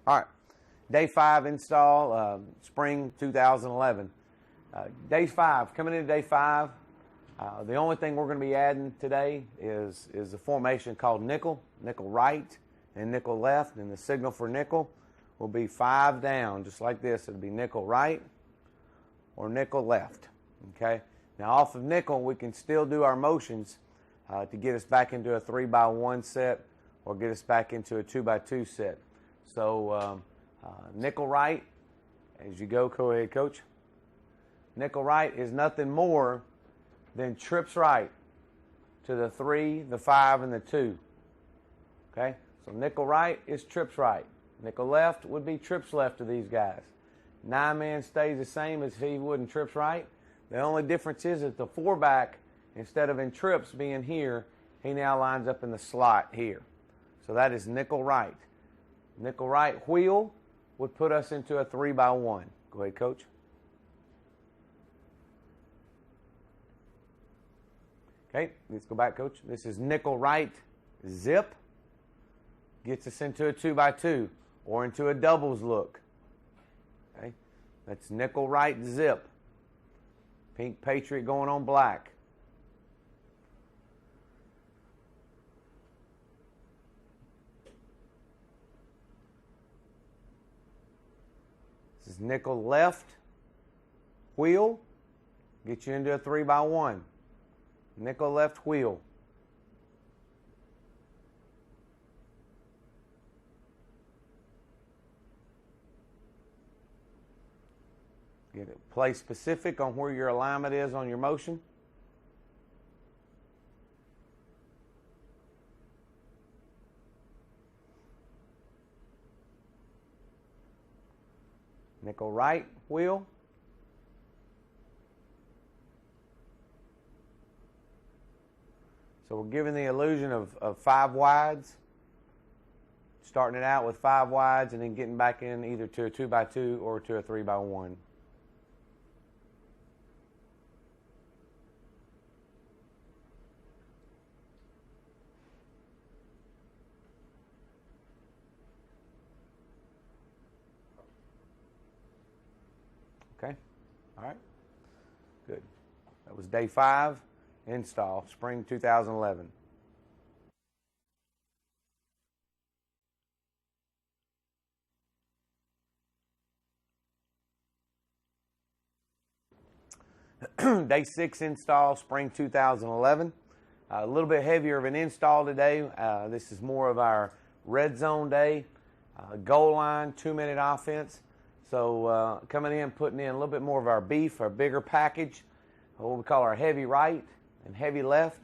All right, day 5 install, spring 2011. Day 5, coming into day 5, the only thing we're going to be adding today is a formation called nickel right and nickel left, and the signal for nickel will be 5 down, just like this. It'll be nickel right or nickel left, okay? Now off of nickel, we can still do our motions to get us back into a 3x1 set or get us back into a 2x2 set. So nickel right, as you go ahead, coach. Nickel right is nothing more than trips right to the 3, the 5, and the 2. Okay? So nickel right is trips right. Nickel left would be trips left to these guys. 9-man stays the same as he would in trips right. The only difference is that the 4-back, instead of in trips being here, he now lines up in the slot here. So that is nickel right. Nickel right wheel would put us into a 3x1. Go ahead, coach. Okay, let's go back, coach. This is nickel right zip. Gets us into a 2x2 or into a doubles look. Okay, that's nickel right zip. Pink Patriot going on black. This is nickel left wheel. Get you into a 3x1. Nickel left wheel. Get it play specific on where your alignment is on your motion. Nickel right wheel. So we're giving the illusion of 5 wides, starting it out with 5 wides and then getting back in either to a 2x2 or to a 3x1. Okay, all right, good. That was day 5. Install, spring 2011. Day 6 install, spring 2011. A little bit heavier of an install today. This is more of our red zone day, goal line, 2-minute offense. So coming in, putting in a little bit more of our beef, our bigger package, what we call our heavy right and heavy left,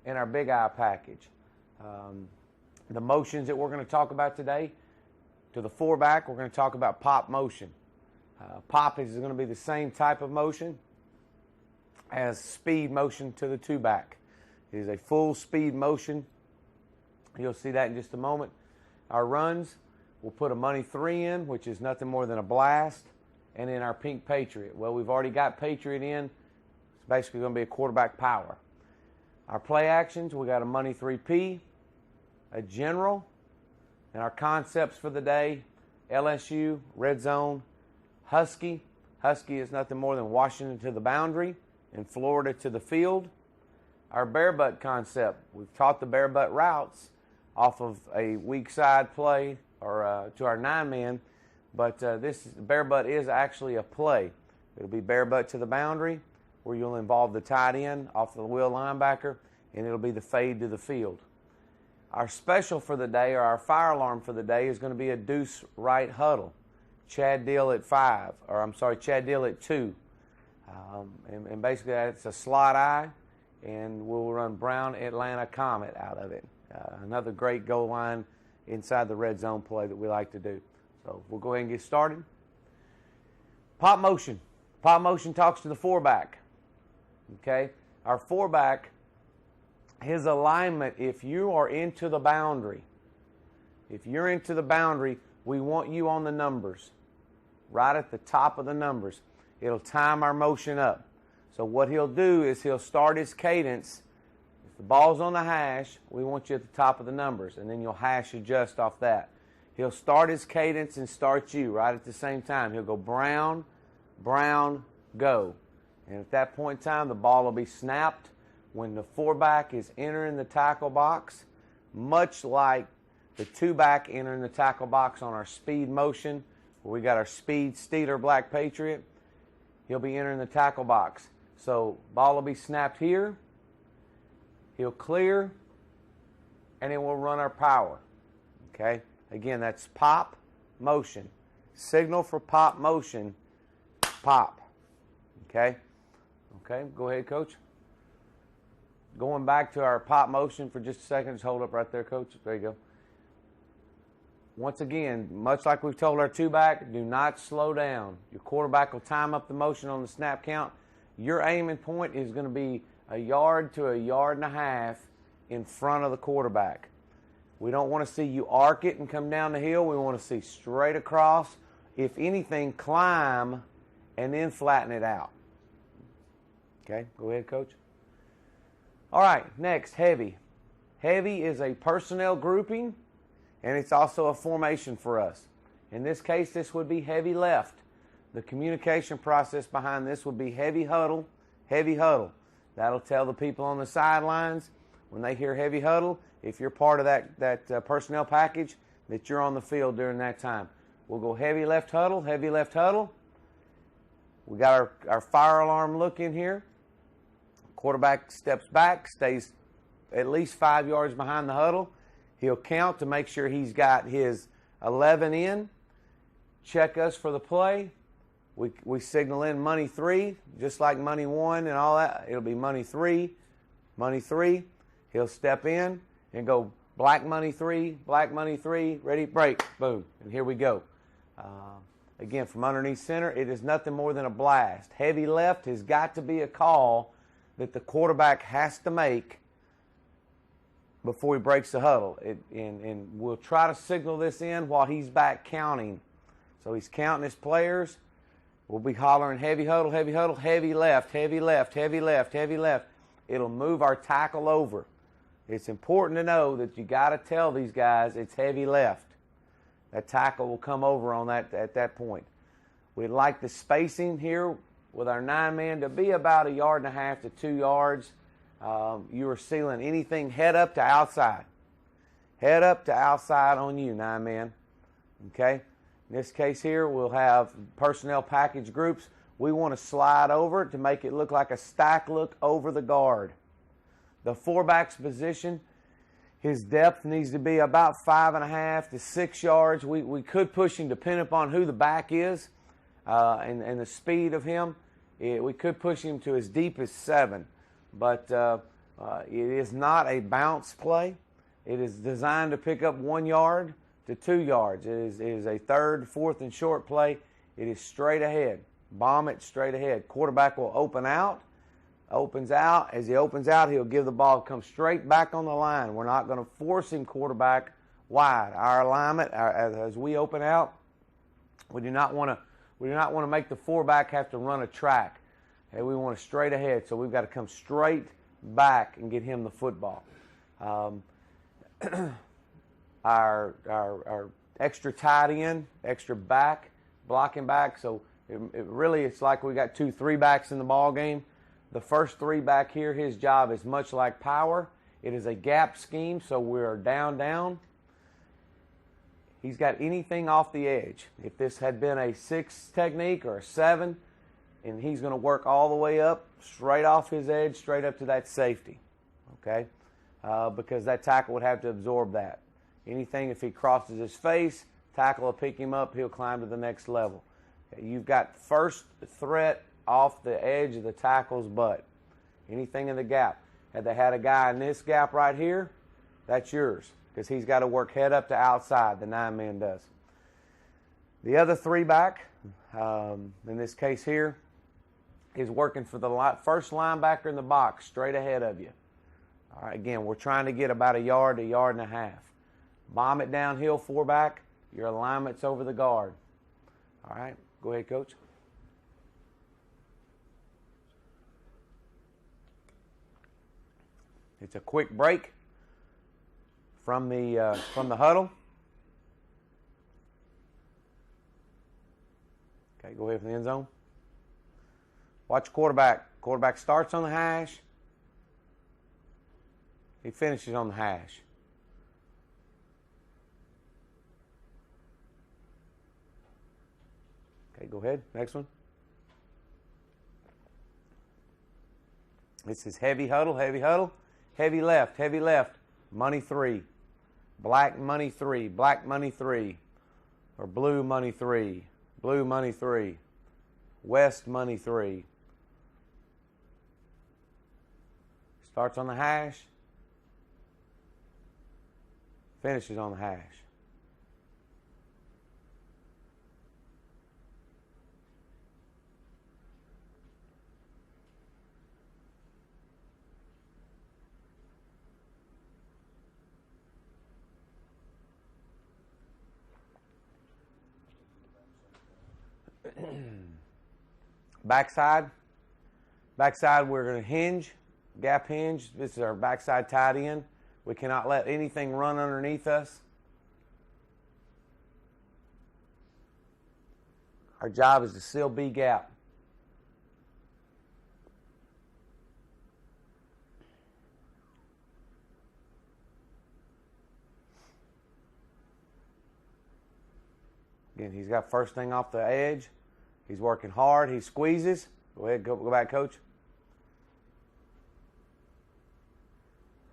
in our big eye package. The motions that we're going to talk about today, to the 4-back, we're going to talk about pop motion. Pop is going to be the same type of motion as speed motion to the 2-back. It is a full speed motion. You'll see that in just a moment. Our runs, we'll put a money 3 in, which is nothing more than a blast, and in our pink Patriot. Well, we've already got Patriot in. It's basically going to be a quarterback power. Our play actions, we got a money 3P, a general, and our concepts for the day, LSU, red zone, Husky. Husky is nothing more than Washington to the boundary and Florida to the field. Our bear butt concept, we've taught the bear butt routes off of a weak side play or to our 9-man, but this bear butt is actually a play. It'll be bear butt to the boundary, where you'll involve the tight end off the wheel linebacker, and it'll be the fade to the field. Our special for the day, or our fire alarm for the day, is going to be a deuce right huddle. Chad Deal at 5, or I'm sorry, Chad Deal at 2. And basically it's a slot eye, and we'll run Brown Atlanta Comet out of it. Another great goal line inside the red zone play that we like to do. So we'll go ahead and get started. Pop motion. Pop motion talks to the 4-back. Okay, our 4-back, his alignment, if you are into the boundary, we want you on the numbers, right at the top of the numbers. It'll time our motion up. So what he'll do is he'll start his cadence. If the ball's on the hash, we want you at the top of the numbers, and then you'll hash adjust off that. He'll start his cadence and start you right at the same time. He'll go Brown, Brown, go. And at that point in time, the ball will be snapped when the 4-back is entering the tackle box, much like the 2-back entering the tackle box on our speed motion, where we got our speed Steeler Black Patriot. He'll be entering the tackle box. So ball will be snapped here. He'll clear, and then we'll run our power. Okay? Again, that's pop, motion. Signal for pop, motion, pop. Okay? Okay, go ahead, Coach. Going back to our pop motion for just a second. Just hold up right there, Coach. There you go. Once again, much like we've told our 2-back, do not slow down. Your quarterback will time up the motion on the snap count. Your aiming point is going to be 1 yard to 1.5 yards in front of the quarterback. We don't want to see you arc it and come down the hill. We want to see straight across. If anything, climb and then flatten it out. Okay, go ahead, Coach. All right, next, heavy. Heavy is a personnel grouping, and it's also a formation for us. In this case, this would be heavy left. The communication process behind this would be heavy huddle, heavy huddle. That'll tell the people on the sidelines when they hear heavy huddle, if you're part of that personnel package, that you're on the field during that time. We'll go heavy left huddle, heavy left huddle. We got our fire alarm look in here. Quarterback steps back, stays at least 5 yards behind the huddle. He'll count to make sure he's got his 11 in. Check us for the play. We signal in money 3, just like money 1 and all that. It'll be money 3, money 3. He'll step in and go black money 3, ready, break, boom. And here we go. Again, from underneath center, it is nothing more than a blast. Heavy left has got to be a call that the quarterback has to make before he breaks the huddle. And we'll try to signal this in while he's back counting. So he's counting his players. We'll be hollering heavy huddle, heavy huddle, heavy left, heavy left, heavy left, heavy left. It'll move our tackle over. It's important to know that you got to tell these guys it's heavy left. That tackle will come over on that at that point. We'd like the spacing here with our 9-man to be about 1.5 yards to 2 yards. You are sealing anything head up to outside. Head up to outside on you, 9-man. Okay? In this case here, we'll have personnel package groups. We want to slide over to make it look like a stack look over the guard. The 4-back's position, his depth needs to be about 5.5 to 6 yards. We could push him depending upon who the back is and the speed of him. We could push him to as deep as 7. But it is not a bounce play. It is designed to pick up 1 yard to 2 yards. It is a 3rd, 4th, and short play. It is straight ahead. Bomb it straight ahead. Quarterback will open out. Opens out. As he opens out, he'll give the ball, come straight back on the line. We're not going to force him quarterback wide. Our alignment, as we open out, we do not want to make the 4-back have to run a track. Okay, we want to straight ahead, so we've got to come straight back and get him the football. Our extra tight end, extra back, blocking back. So it's like we got 2 3-backs in the ball game. The first 3-back here, his job is much like power. It is a gap scheme, so we're down. He's got anything off the edge. If this had been a 6 technique or a 7, and he's going to work all the way up, straight off his edge, straight up to that safety, okay? Because that tackle would have to absorb that. Anything, if he crosses his face, tackle will pick him up, he'll climb to the next level. Okay, you've got first threat off the edge of the tackle's butt. Anything in the gap. Had they had a guy in this gap right here, that's yours, because he's got to work head up to outside, the 9-man does. The other 3-back, in this case here, is working for the first linebacker in the box, straight ahead of you. All right, again, we're trying to get about 1 yard to 1.5 yards. Bomb it downhill, 4-back. Your alignment's over the guard. All right, go ahead, Coach. It's a quick break from the huddle. Okay, go ahead for the end zone. Watch quarterback. Quarterback starts on the hash. He finishes on the hash. Okay, go ahead. Next one. This is heavy huddle, heavy huddle. Heavy left, money 3. Black money 3, black money 3. Or blue money 3, blue money 3. West money 3. Starts on the hash. Finishes on the hash. Backside. Backside, we're going to hinge, gap hinge. This is our backside tight end. We cannot let anything run underneath us. Our job is to seal B gap. Again, he's got first thing off the edge. He's working hard. He squeezes. Go ahead, go back, coach.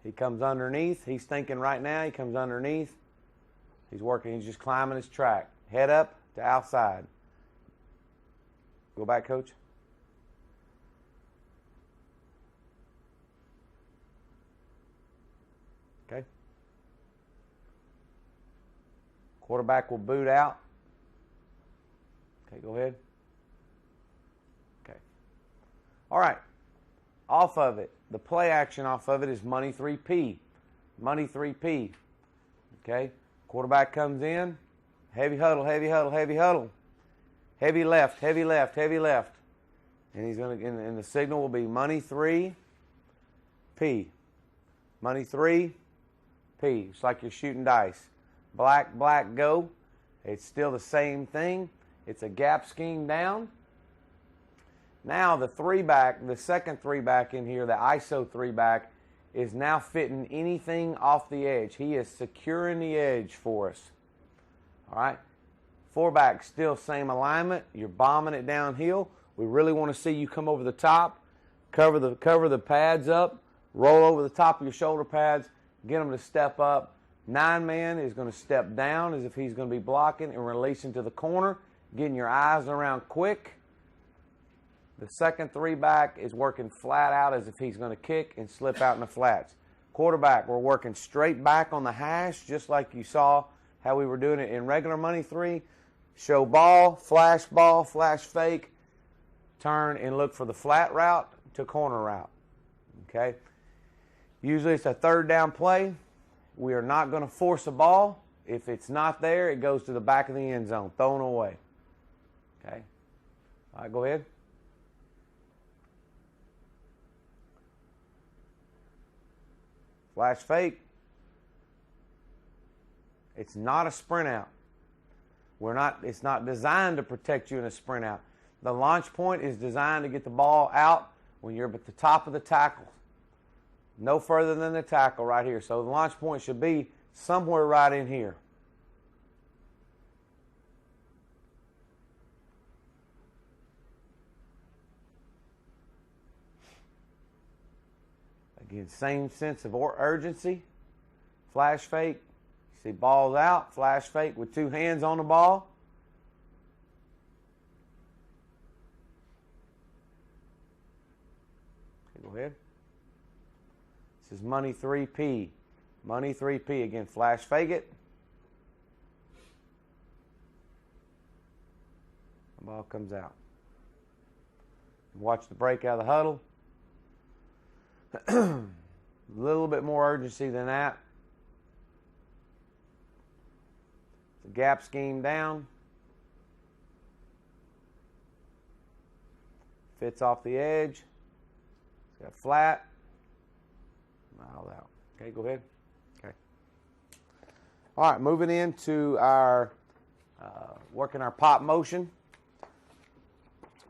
He comes underneath. He's thinking right now. He comes underneath. He's working. He's just climbing his track. Head up to outside. Go back, coach. Okay. Quarterback will boot out. Okay, go ahead. Okay. All right. Off of it. The play action off of it is money 3P. Money 3P. Okay. Quarterback comes in. Heavy huddle, heavy huddle, heavy huddle. Heavy left, heavy left, heavy left. And he's going to, and the signal will be money 3P. Money 3P. It's like you're shooting dice. Black, black, go. It's still the same thing. It's a gap scheme down. Now the 3-back, the second 3-back in here, the ISO 3-back, is now fitting anything off the edge. He is securing the edge for us. All right. 4-back, still same alignment. You're bombing it downhill. We really want to see you come over the top, cover the pads up, roll over the top of your shoulder pads, get them to step up. 9-man is going to step down as if he's going to be blocking and releasing to the corner, getting your eyes around quick. The second 3-back is working flat out as if he's going to kick and slip out in the flats. Quarterback, we're working straight back on the hash, just like you saw how we were doing it in regular money 3. Show ball, flash fake, turn and look for the flat route to corner route. Okay? Usually it's a third down play. We are not going to force a ball. If it's not there, it goes to the back of the end zone, thrown away. Okay? All right, go ahead. Flash fake. It's not a sprint out. It's not designed to protect you in a sprint out. The launch point is designed to get the ball out when you're at the top of the tackle. No further than the tackle right here. So the launch point should be somewhere right in here. Again, same sense of urgency. Flash fake. You see balls out. Flash fake with 2 hands on the ball. Okay, go ahead. This is money 3P. Money 3P. Again, flash fake it. The ball comes out. Watch the break out of the huddle. A little bit more urgency than that. The gap scheme down. Fits off the edge. It's got flat. Mile out. Okay, go ahead. Okay. All right, moving into our working our pop motion.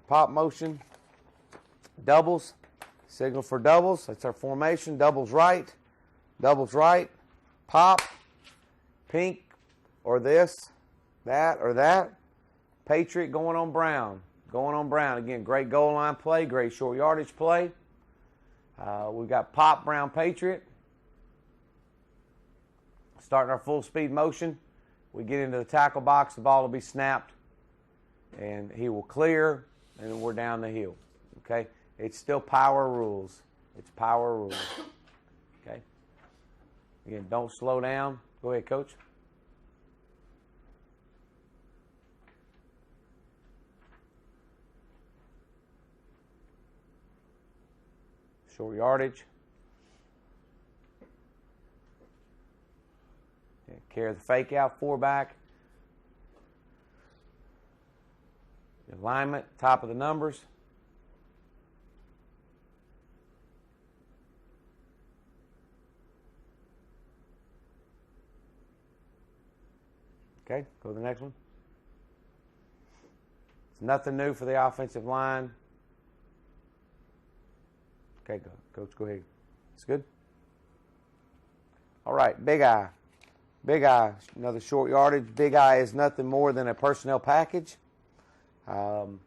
pop motion. Doubles, signal for doubles. That's our formation. Doubles right, pop, pink, or this, that, or that. Patriot going on brown. Again, great goal line play, great short yardage play. We've got pop, brown, Patriot. Starting our full speed motion. We get into the tackle box, the ball will be snapped, and he will clear, and then we're down the hill. Okay? It's still power rules. It's power rules. Okay? Again, don't slow down. Go ahead, Coach. Short yardage. Okay, carry the fake out, 4-back. Alignment, top of the numbers. Okay, go to the next one. It's nothing new for the offensive line. Okay, go. Coach, go ahead. It's good? All right, big eye. Big eye, another short yardage. Big eye is nothing more than a personnel package. So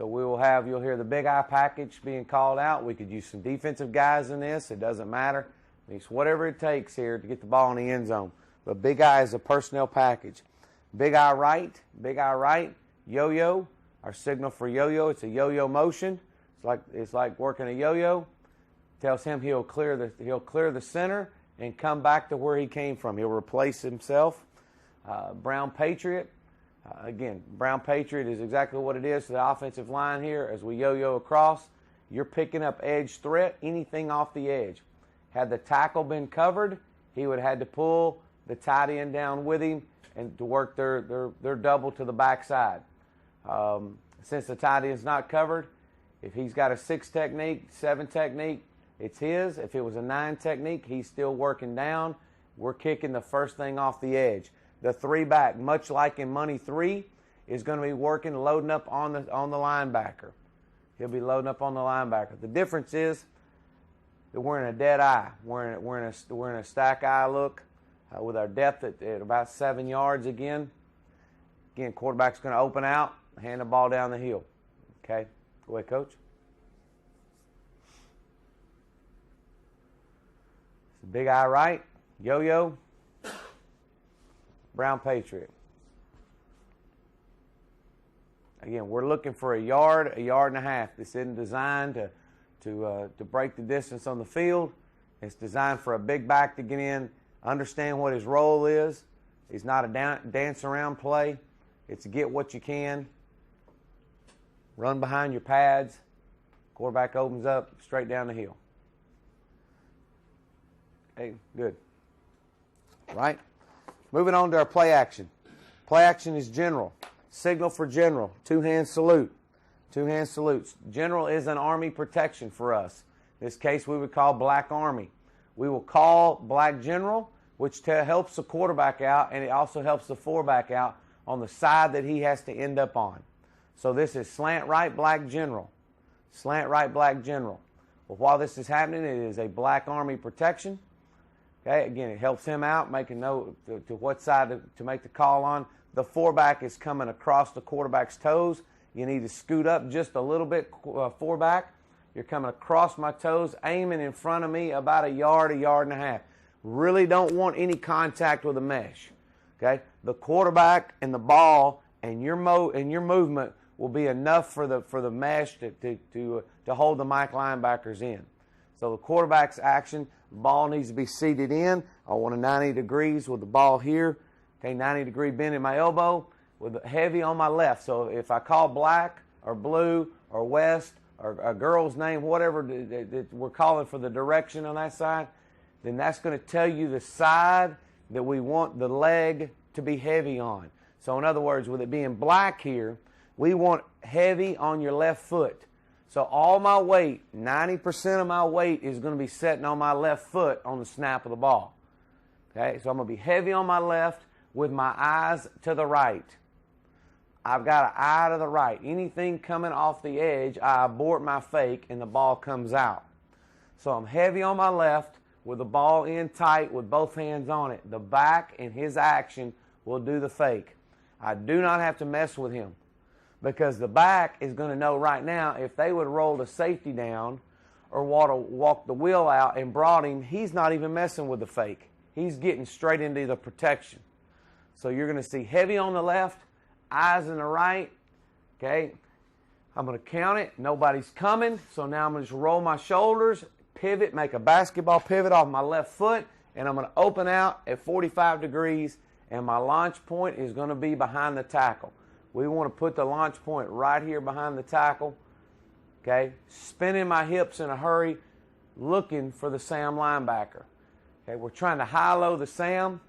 we will have, you'll hear the big eye package being called out. We could use some defensive guys in this. It doesn't matter. It's whatever it takes here to get the ball in the end zone. But big eye is a personnel package. Big eye right, yo-yo. Our signal for yo-yo, it's a yo-yo motion. It's like working a yo-yo. Tells him he'll clear the center and come back to where he came from. He'll replace himself. Brown Patriot. Again, Brown Patriot is exactly what it is to the offensive line here. As we yo-yo across, you're picking up edge threat, anything off the edge. Had the tackle been covered, he would have had to pull the tight end down with him and to work their double to the backside. Since the tight end's not covered, if he's got a 6 technique, 7 technique, it's his. If it was a 9 technique, he's still working down. We're kicking the first thing off the edge. The 3-back, much like in Money 3, is going to be working, loading up on the linebacker. He'll be loading up on the linebacker. The difference is that we're in a dead eye. We're in a stack eye look with our depth at about 7 yards again. Again, quarterback's going to open out, hand the ball down the hill. Okay? Go ahead, Coach. Big eye right, yo-yo, Brown Patriot. Again, we're looking for a yard and a half. This isn't designed to break the distance on the field. It's designed for a big back to get in, understand what his role is. It's not a dance around play. It's get what you can. Run behind your pads. Quarterback opens up, straight down the hill. Hey, good. Right? Moving on to our play action. Play action is general. Signal for general. 2-hand salute. 2-hand salutes. General is an Army protection for us. In this case, we would call Black Army. We will call Black General, which helps the quarterback out, and it also helps the 4-back out on the side that he has to end up on. So this is slant right, Black General. Slant right, Black General. Well, while this is happening, it is a Black Army protection. Okay, again, it helps him out, making note to what side to make the call on. The 4-back is coming across the quarterback's toes. You need to scoot up just a little bit, 4-back. You're coming across my toes, aiming in front of me about a yard and a half. Really don't want any contact with the mesh. Okay, the quarterback and the ball and your movement will be enough for the mesh to hold the Mike linebackers in. So the quarterback's action, the ball needs to be seated in. I want a 90 degrees with the ball here. Okay, 90-degree bend in my elbow with heavy on my left. So if I call black or blue or west or a girl's name, whatever that we're calling for the direction on that side, then that's going to tell you the side that we want the leg to be heavy on. So in other words, with it being black here, we want heavy on your left foot. So all my weight, 90% of my weight is going to be sitting on my left foot on the snap of the ball. Okay, so I'm going to be heavy on my left with my eyes to the right. I've got an eye to the right. Anything coming off the edge, I abort my fake and the ball comes out. So I'm heavy on my left with the ball in tight with both hands on it. The back and his action will do the fake. I do not have to mess with him because the back is going to know right now if they would roll the safety down or walk the wheel out and brought him, he's not even messing with the fake. He's getting straight into the protection. So you're going to see heavy on the left, eyes in the right. Okay, I'm going to count it. Nobody's coming. So now I'm going to just roll my shoulders, pivot, make a basketball pivot off my left foot, and I'm going to open out at 45 degrees, and my launch point is going to be behind the tackle. We want to put the launch point right here behind the tackle. Okay, spinning my hips in a hurry, looking for the Sam linebacker. Okay, we're trying to high-low the Sam,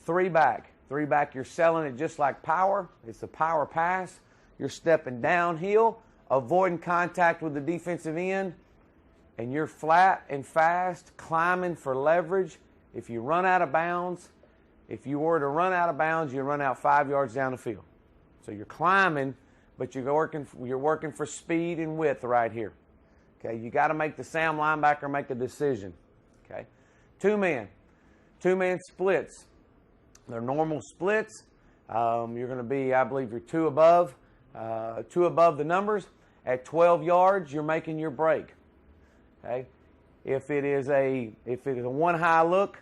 3 back. 3 back, you're selling it just like power. It's a power pass. You're stepping downhill, avoiding contact with the defensive end, and you're flat and fast, climbing for leverage. If you run out of bounds, if you were to run out of bounds, you run out 5 yards down the field. So you're climbing, but you're working for speed and width right here. Okay, you got to make the Sam linebacker make a decision. Okay, 2-man splits. They're normal splits. You're going to be, I believe, you're 2 above the numbers. At 12 yards, you're making your break. Okay, if it is a one high look,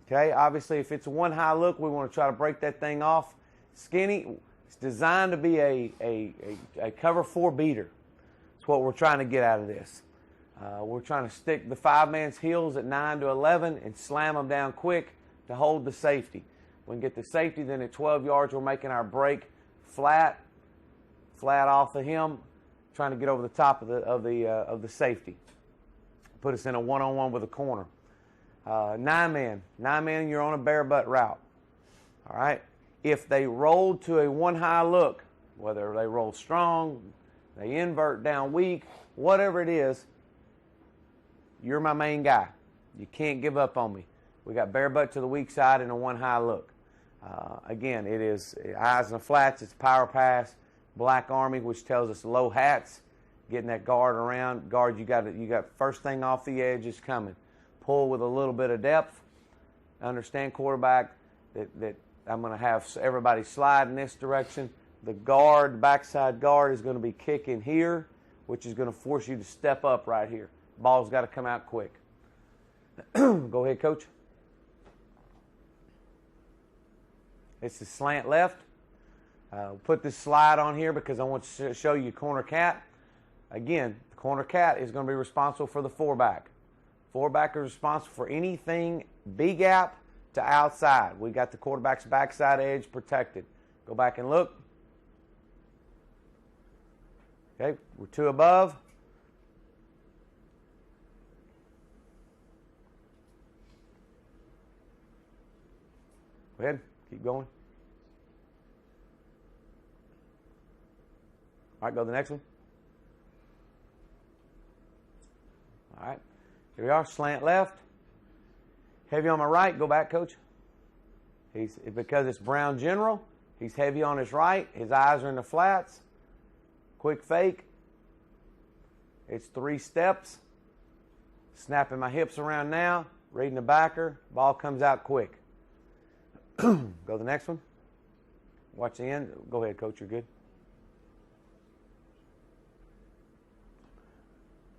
okay, obviously if it's a one high look, we want to try to break that thing off. Skinny, it's designed to be a cover 4 beater. That's what we're trying to get out of this. We're trying to stick the 5-man's heels at 9 to 11 and slam them down quick to hold the safety. We can get the safety, then at 12 yards, we're making our break flat off of him, trying to get over the top of the safety. Put us in a one-on-one with a corner. 9-man, you're on a bare butt route. All right. If they roll to a one high look, whether they roll strong, they invert down weak, whatever it is, you're my main guy. You can't give up on me. We got bare butt to the weak side and a one high look. Again, it is eyes in the flats. It's power pass, black army, which tells us low hats, getting that guard around. Guard, you got first thing off the edge is coming. Pull with a little bit of depth. Understand, quarterback, that I'm going to have everybody slide in this direction. The guard, the backside guard, is going to be kicking here, which is going to force you to step up right here. Ball's got to come out quick. Go ahead, coach. It's the slant left. Put this slide on here because I want to show you corner cat. Again, the corner cat is going to be responsible for the 4-back. 4-back is responsible for anything B-gap to outside. We got the quarterback's backside edge protected. Go back and look. Okay, we're 2 above. Go ahead, keep going. All right, go to the next one. All right, here we are, slant left. Heavy on my right, go back, coach. Because it's Brown General, he's heavy on his right. His eyes are in the flats. Quick fake. It's 3 steps. Snapping my hips around now, reading the backer. Ball comes out quick. Go to the next one. Watch the end. Go ahead, coach, you're good.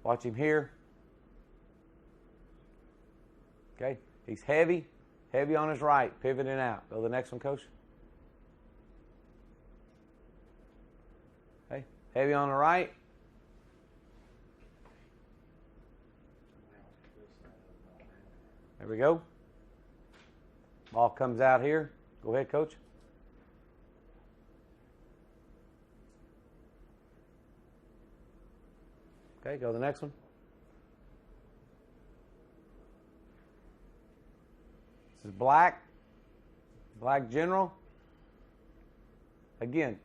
Watch him here. Okay, he's heavy on his right, pivoting out. Go to the next one, coach. Okay, heavy on the right. There we go. Ball comes out here. Go ahead, coach. Okay, go to the next one. This is black general. Again,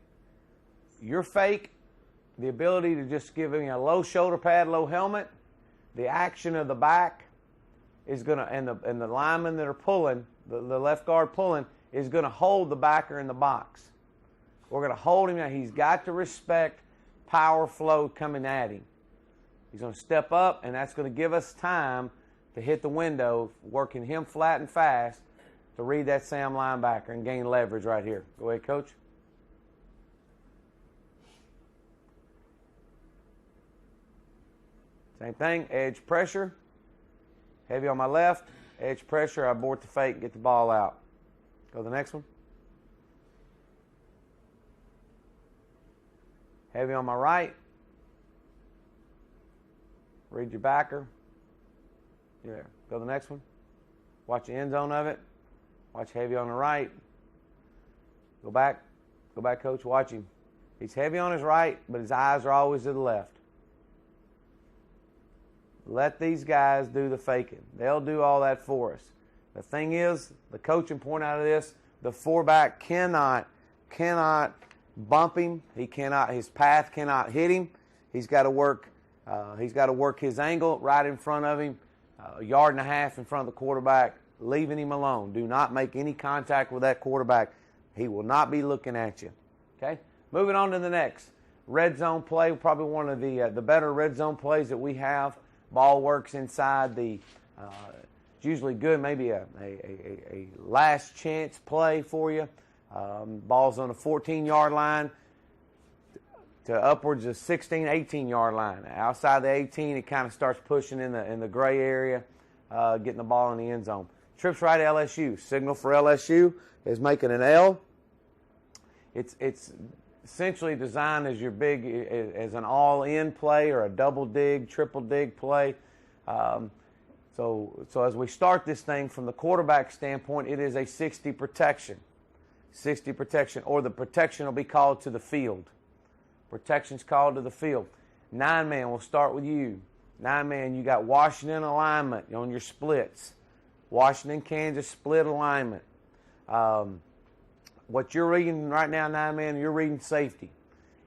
your fake, the ability to just give me a low shoulder pad, low helmet, the action of the back is going to, and the linemen that are pulling, the left guard pulling, is going to hold the backer in the box. We're going to hold him now. He's got to respect power flow coming at him. He's going to step up, and that's going to give us time to hit the window, working him flat and fast to read that Sam linebacker and gain leverage right here. Go ahead, Coach. Same thing, edge pressure. Heavy on my left, edge pressure. I abort the fake, get the ball out. Go to the next one. Heavy on my right. Read your backer. Yeah. Go to the next one. Watch the end zone of it. Watch heavy on the right. Go back. Go back, Coach. Watch him. He's heavy on his right, but his eyes are always to the left. Let these guys do the faking. They'll do all that for us. The thing is, the coaching point out of this, the fullback cannot bump him. He cannot. His path cannot hit him. He's got to work. He's got to work his angle right in front of him, a yard and a half in front of the quarterback, leaving him alone. Do not make any contact with that quarterback. He will not be looking at you. Okay. Moving on to the next red zone play. Probably one of the better red zone plays that we have. Ball works inside the. It's usually good. Maybe a last chance play for you. Ball's on the 14-yard line to upwards of 16, 18-yard line. Outside the 18, it kind of starts pushing in the gray area, getting the ball in the end zone. Trips right at LSU. Signal for LSU is making an L. It's essentially designed as your big, as an all-in play or a double dig, triple dig play. So as we start this thing from the quarterback standpoint, it is a 60 protection. 60 protection, or the protection will be called to the field. Protection's called to the field. 9-man, we'll start with you. 9-man, you got Washington alignment on your splits. Washington, Kansas split alignment. What you're reading right now, 9-man, you're reading safety.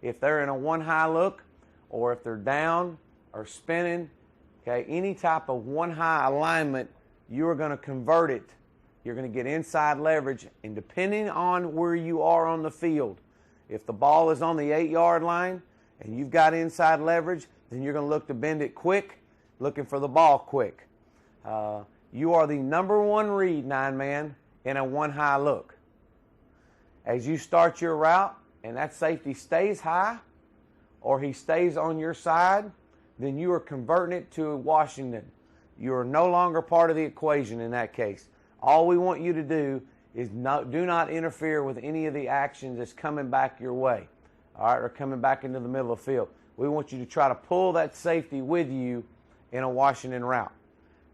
If they're in a one-high look, or if they're down or spinning, okay, any type of one-high alignment, you are going to convert it. You're going to get inside leverage, and depending on where you are on the field, if the ball is on the 8-yard line and you've got inside leverage, then you're going to look to bend it quick, looking for the ball quick. You are the number one read, 9-man, in a one-high look. As you start your route and that safety stays high or he stays on your side, then you are converting it to Washington. You are no longer part of the equation in that case. All we want you to do is do not interfere with any of the actions that's coming back your way, all right, or coming back into the middle of the field. We want you to try to pull that safety with you in a Washington route.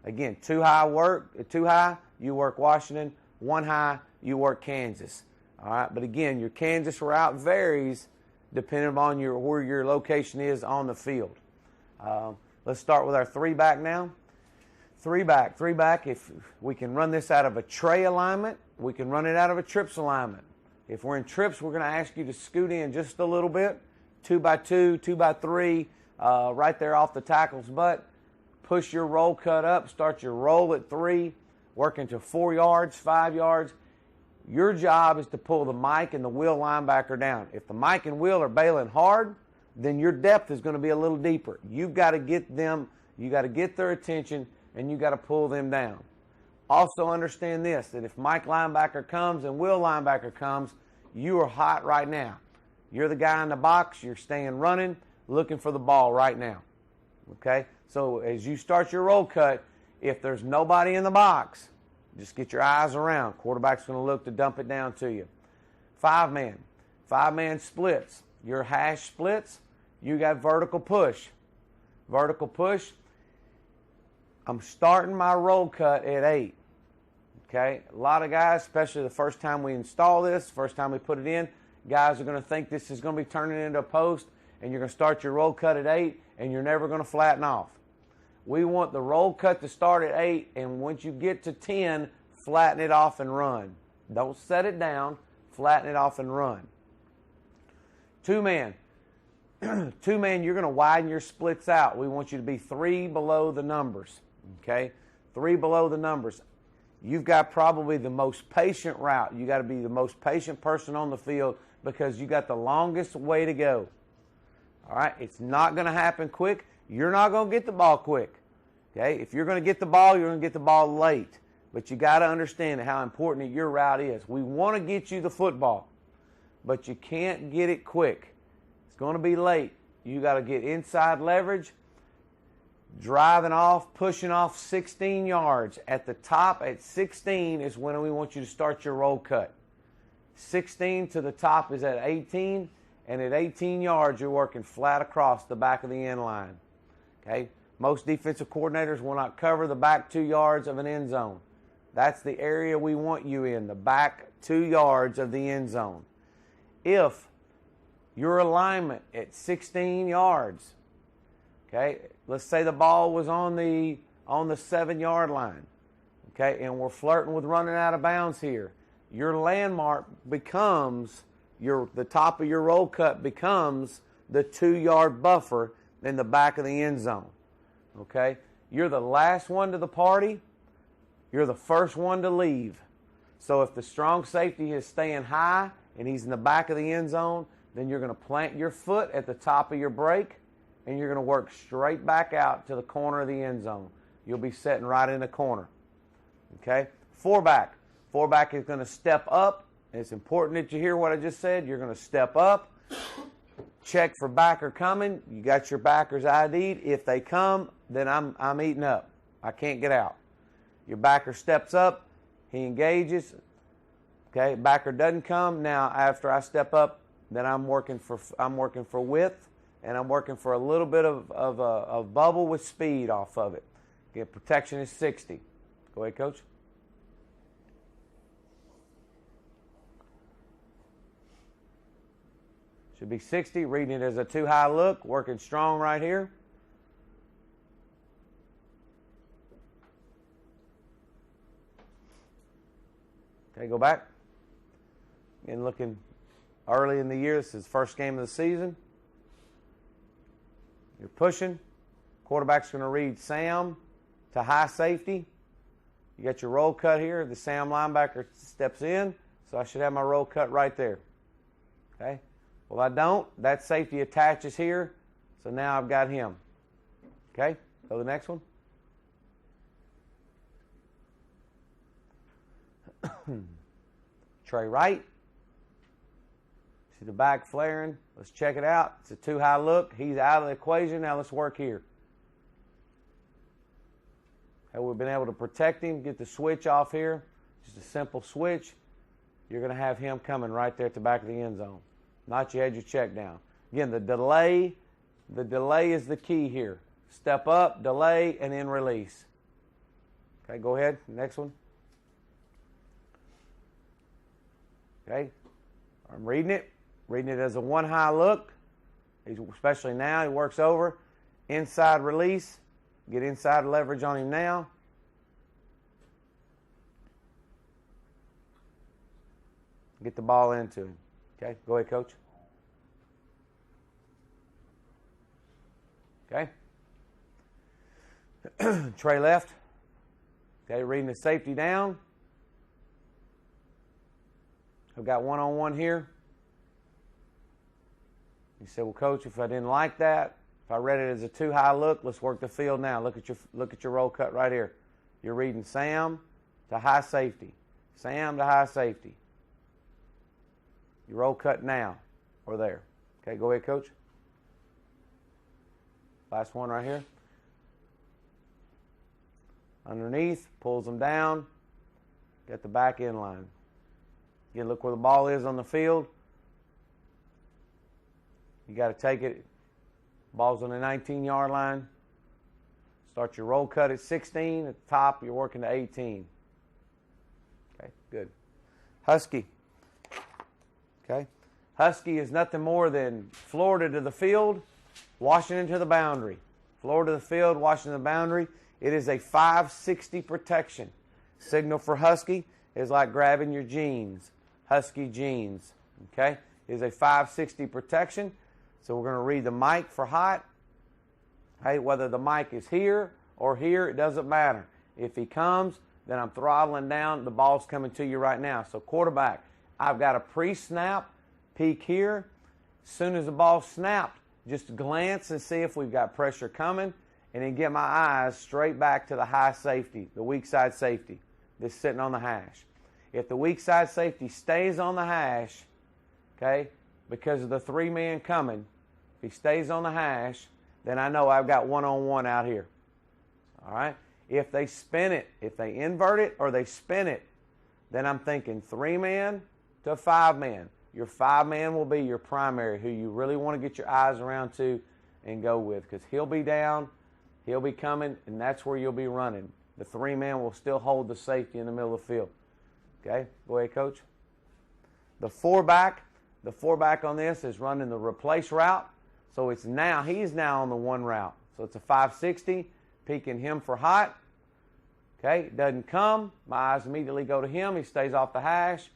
Again, two high, you work Washington. One high, you work Kansas. All right, but again, your Kansas route varies depending upon where your location is on the field. Let's start with our 3-back now. 3-back, if we can run this out of a tray alignment, we can run it out of a trips alignment. If we're in trips, we're going to ask you to scoot in just a little bit, 2x2, 2x3, right there off the tackle's butt. Push your roll cut up, start your roll at 3, working to 4 yards, 5 yards. Your job is to pull the Mike and the Will linebacker down. If the Mike and Will are bailing hard, then your depth is going to be a little deeper. You've got to get them, you got to get their attention, and you got to pull them down. Also understand this, that if Mike linebacker comes and Will linebacker comes, you are hot right now. You're the guy in the box, you're staying running, looking for the ball right now. Okay? So as you start your roll cut, if there's nobody in the box, just get your eyes around. Quarterback's going to look to dump it down to you. 5-man. 5-man splits. Your hash splits, you got vertical push. Vertical push, I'm starting my roll cut at 8. Okay? A lot of guys, especially the first time we install this, first time we put it in, guys are going to think this is going to be turning into a post, and you're going to start your roll cut at 8, and you're never going to flatten off. We want the roll cut to start at 8, and once you get to 10, flatten it off and run. Don't set it down. Flatten it off and run. 2-man. 2-man, you're going to widen your splits out. We want you to be 3 below the numbers. Okay? 3 below the numbers. you've got probably the most patient route. You got to be the most patient person on the field because you got the longest way to go. All right, it's not going to happen quick. You're not going to get the ball quick. Okay, if you're going to get the ball, you're going to get the ball late. But you got to understand how important your route is. We want to get you the football, but you can't get it quick. It's going to be late. You got to get inside leverage, driving off, pushing off 16 yards. At the top, at 16 is when we want you to start your roll cut. 16 to the top is at 18, and at 18 yards, you're working flat across the back of the end line. Okay? Most defensive coordinators will not cover the back 2 yards of an end zone. That's the area we want you in, the back 2 yards of the end zone. If your alignment at 16 yards, okay, let's say the ball was on the 7-yard line, okay, and we're flirting with running out of bounds here. Your landmark becomes, the top of your roll cut becomes the 2-yard buffer in the back of the end zone, okay? You're the last one to the party. You're the first one to leave. So if the strong safety is staying high and he's in the back of the end zone, then you're going to plant your foot at the top of your break and you're going to work straight back out to the corner of the end zone. You'll be sitting right in the corner. Okay? Four-back. Four-back is going to step up. It's important that you hear what I just said. You're going to step up, check for backer coming. You got your backers ID'd. If they come, then I'm eating up. I can't get out. Your backer steps up, he engages. Okay, backer doesn't come. Now, after I step up, then I'm working for width, and I'm working for a little bit of bubble with speed off of it. Okay, protection is 60. Go ahead, Coach. Should be 60. Reading it as a too high look. Working strong right here. Okay, go back. Again, looking early in the year. This is the first game of the season. You're pushing. Quarterback's going to read Sam to high safety. You got your roll cut here. The Sam linebacker steps in. So I should have my roll cut right there. Okay. Well, I don't. That safety attaches here. So now I've got him. Okay. Go to the next one. Trey right. See the back flaring. Let's check it out. It's a too high look. He's out of the equation. Now let's work here. Okay, we've been able to protect him, get the switch off here. Just a simple switch. You're going to have him coming right there at the back of the end zone. Not you had your check down. Again, the delay is the key here. Step up, delay, and then release. Okay, go ahead. Next one. Okay, I'm reading it as a one high look. Especially now, he works over. Inside release. Get inside leverage on him now. Get the ball into him. Okay, go ahead, Coach. Okay. Trey left. Okay, reading the safety down. I've got one-on-one here. You said, well, Coach, if I didn't like that, if I read it as a too high look, let's work the field now. Look at your roll cut right here. You're reading Sam to high safety. Sam to high safety. You roll cut now or there. Okay, go ahead, Coach. Last one right here. Underneath, pulls them down. Get the back end line. Again, look where the ball is on the field. You got to take it. Ball's on the 19-yard line. Start your roll cut at 16. At the top, you're working to 18. Okay, good. Husky. Okay. Husky is nothing more than Florida to the field, Washington to the boundary. Florida to the field, Washington to the boundary. It is a 560 protection. Signal for Husky is like grabbing your jeans. Husky jeans. Okay? It is a 560 protection. So we're going to read the mic for hot. Hey, whether the mic is here or here, it doesn't matter. If he comes, then I'm throttling down. The ball's coming to you right now. So quarterback, I've got a pre-snap peek here. As soon as the ball snapped, just glance and see if we've got pressure coming, and then get my eyes straight back to the high safety, the weak side safety, that's sitting on the hash. If the weak side safety stays on the hash, okay, because of the three-man coming, if he stays on the hash, then I know I've got one-on-one out here. All right? If they spin it, if they invert it or they spin it, then I'm thinking three-man to five-man. Your five-man will be your primary, who you really want to get your eyes around to and go with, because he'll be down, he'll be coming, and that's where you'll be running. The three-man will still hold the safety in the middle of the field. Okay? Go ahead, Coach. The four-back on this is running the replace route. So he's now on the one route. So it's a 560, peeking him for hot. Okay, doesn't come. My eyes immediately go to him. He stays off the hash,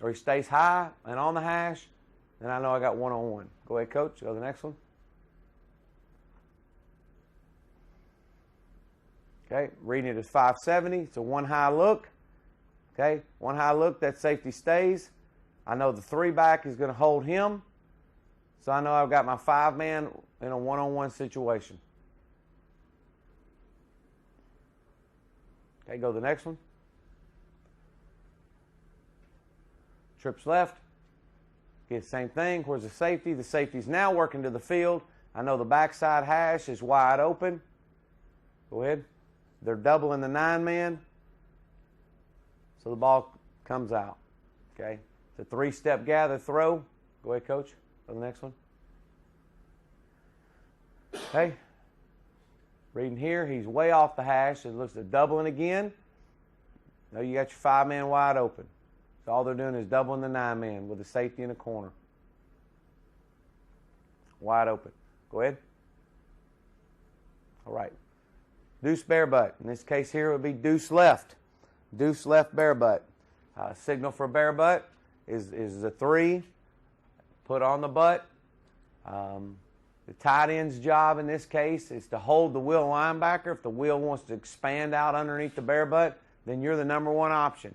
or he stays high and on the hash. Then I know I got one-on-one. Go ahead, Coach. Go to the next one. Okay, reading it as 570. It's a one high look. Okay, one high look, that safety stays. I know the three-back is going to hold him. So I know I've got my five-man in a one-on-one situation. Okay, go to the next one. Trips left. Get the same thing. Where's the safety? The safety's now working to the field. I know the backside hash is wide open. Go ahead. They're doubling the nine-man. So the ball comes out. Okay. It's a three-step gather throw. Go ahead, Coach. Go to the next one. Okay. Reading here, he's way off the hash. It looks like doubling again. Now you got your five-man wide open. So all they're doing is doubling the nine-man with the safety in the corner. Wide open. Go ahead. All right. Deuce bare butt. In this case here, it would be deuce left. Deuce left bare butt. Signal for bare butt is the three. Put on the butt. The tight end's job in this case is to hold the wheel linebacker. If the wheel wants to expand out underneath the bare butt, then you're the number one option.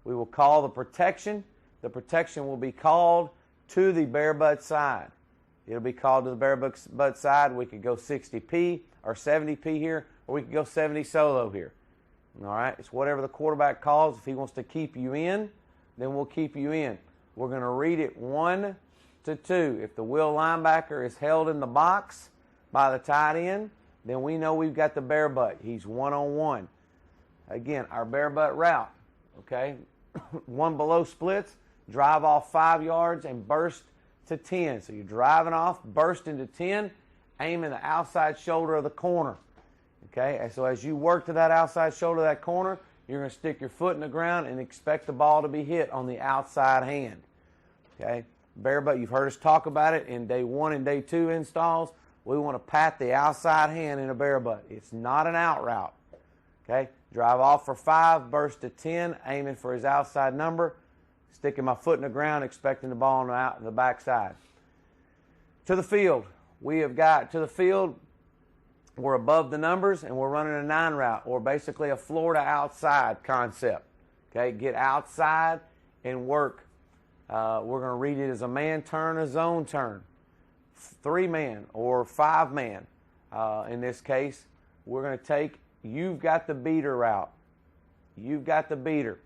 We will call the protection. The protection will be called to the bare butt side. It'll be called to the bare butt side. We could go 60P or 70P here, or we could go 70 solo here. All right? It's whatever the quarterback calls. If he wants to keep you in, then we'll keep you in. We're going to read it 1 to 2. If the wheel linebacker is held in the box by the tight end, then we know we've got the bare butt. He's one-on-one. Again, our bare butt route, okay? One below splits, drive off 5 yards and burst to 10. So you're driving off, burst into 10, aiming the outside shoulder of the corner. Okay, and so as you work to that outside shoulder of that corner, you're going to stick your foot in the ground and expect the ball to be hit on the outside hand. Okay, bare butt, you've heard us talk about it in day 1 and day 2 installs. We want to pat the outside hand in a bare butt. It's not an out route. Okay, drive off for 5, burst to 10, aiming for his outside number, sticking my foot in the ground, expecting the ball on the backside. To the field. We have got to the field. We're above the numbers, and we're running a 9 route, or basically a floor to outside concept. Okay, get outside and work. We're going to read it as a man turn, a zone turn, 3-man or 5-man. In this case, we're going to take, you've got the beater route. You've got the beater.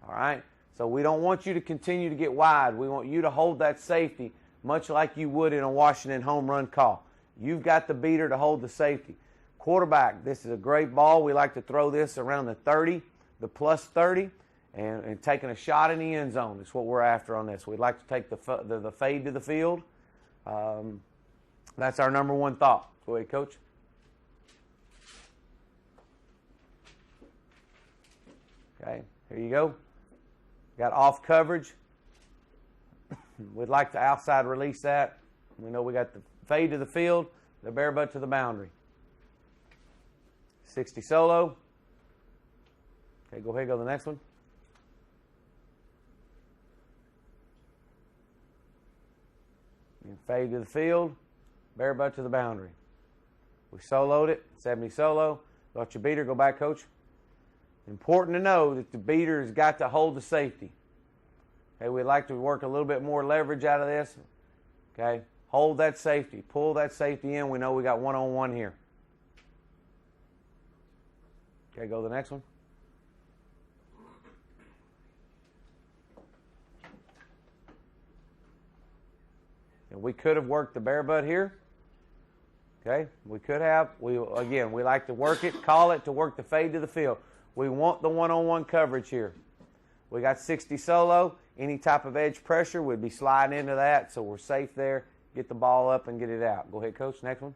All right? So we don't want you to continue to get wide. We want you to hold that safety much like you would in a Washington home run call. You've got the beater to hold the safety. Quarterback, this is a great ball. We like to throw this around the 30, the plus 30, and taking a shot in the end zone. That's what we're after on this. We'd like to take the fade to the field. That's our number one thought. Go ahead, Coach. Okay, here you go. Got off coverage. We'd like to outside release that. We know we got the fade to the field, the bare butt to the boundary. 60 solo. Okay, go ahead, go to the next one. And fade to the field, bare butt to the boundary. We soloed it, 70 solo. Got your beater, go back, Coach. Important to know that the beater has got to hold the safety. Okay, we'd like to work a little bit more leverage out of this. Okay, hold that safety. Pull that safety in. We know we got one-on-one here. Okay, go to the next one. And we could have worked the bare butt here. Okay, we could have. We like to work it, call it to work the fade to the field. We want the one-on-one coverage here. We got 60 solo. Any type of edge pressure, we'd be sliding into that, so we're safe there. Get the ball up and get it out. Go ahead, Coach. Next one.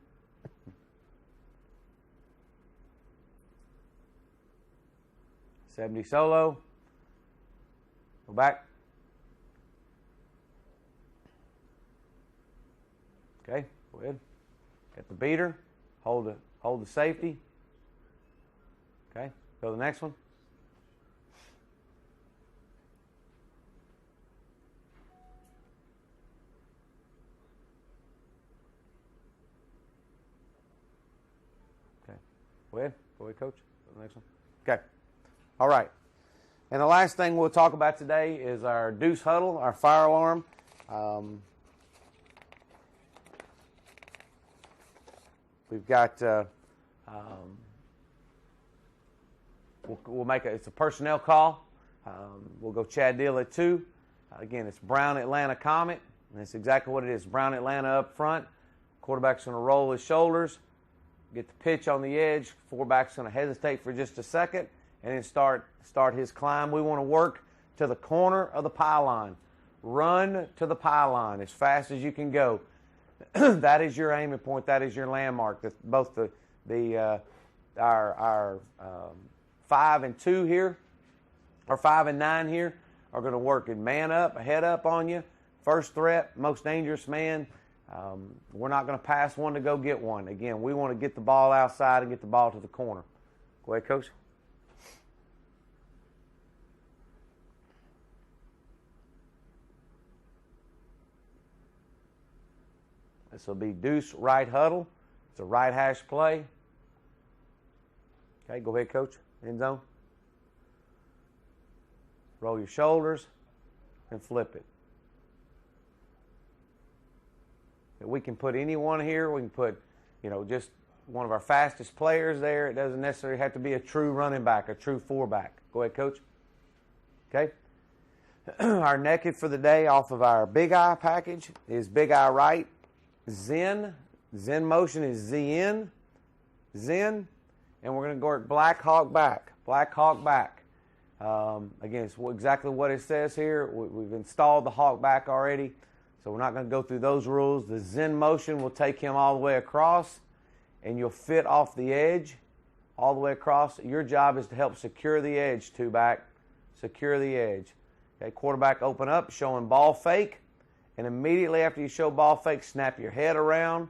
$70 solo. Go back. Okay, go ahead. Get the beater. Hold the safety. Okay, go to the next one. Okay, go ahead. Go ahead, Coach. Go to the next one. Okay. All right. And the last thing we'll talk about today is our Deuce Huddle, our fire alarm. We've got, we'll make it's a personnel call. We'll go Chad Deal at 2. Again, it's Brown Atlanta Comet, and that's exactly what it is. Brown Atlanta up front. Quarterback's going to roll his shoulders, get the pitch on the edge. Fullback's going to hesitate for just a second, and then start his climb. We want to work to the corner of the pylon. Run to the pylon as fast as you can go. That is your aiming point. That is your landmark. Both our 5 and 2 here, or 5 and 9 here, are going to work in man up, head up on you. First threat, most dangerous man. We're not going to pass one to go get one. Again, we want to get the ball outside and get the ball to the corner. Go ahead, Coach. This will be Deuce right huddle. It's a right hash play. Okay, go ahead, Coach. End zone. Roll your shoulders and flip it. Okay, we can put anyone here. We can put, just one of our fastest players there. It doesn't necessarily have to be a true running back, a true fullback. Go ahead, Coach. Okay. Our naked for the day off of our Big Eye package is Big Eye right. Zen motion is Zen, and we're going to go at Black Hawk back. Again, it's exactly what it says here. We've installed the Hawk back already, so we're not going to go through those rules. The Zen motion will take him all the way across, and you'll fit off the edge all the way across. Your job is to help secure the edge, two-back. Secure the edge. Okay, quarterback open up, showing ball fake. And immediately after you show ball fake, snap your head around,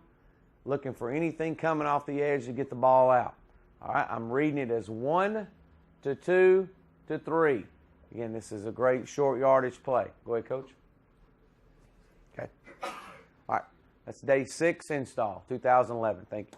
looking for anything coming off the edge to get the ball out. All right, I'm reading it as 1 to 2 to 3. Again, this is a great short yardage play. Go ahead, Coach. Okay. All right, that's day 6 install, 2011. Thank you.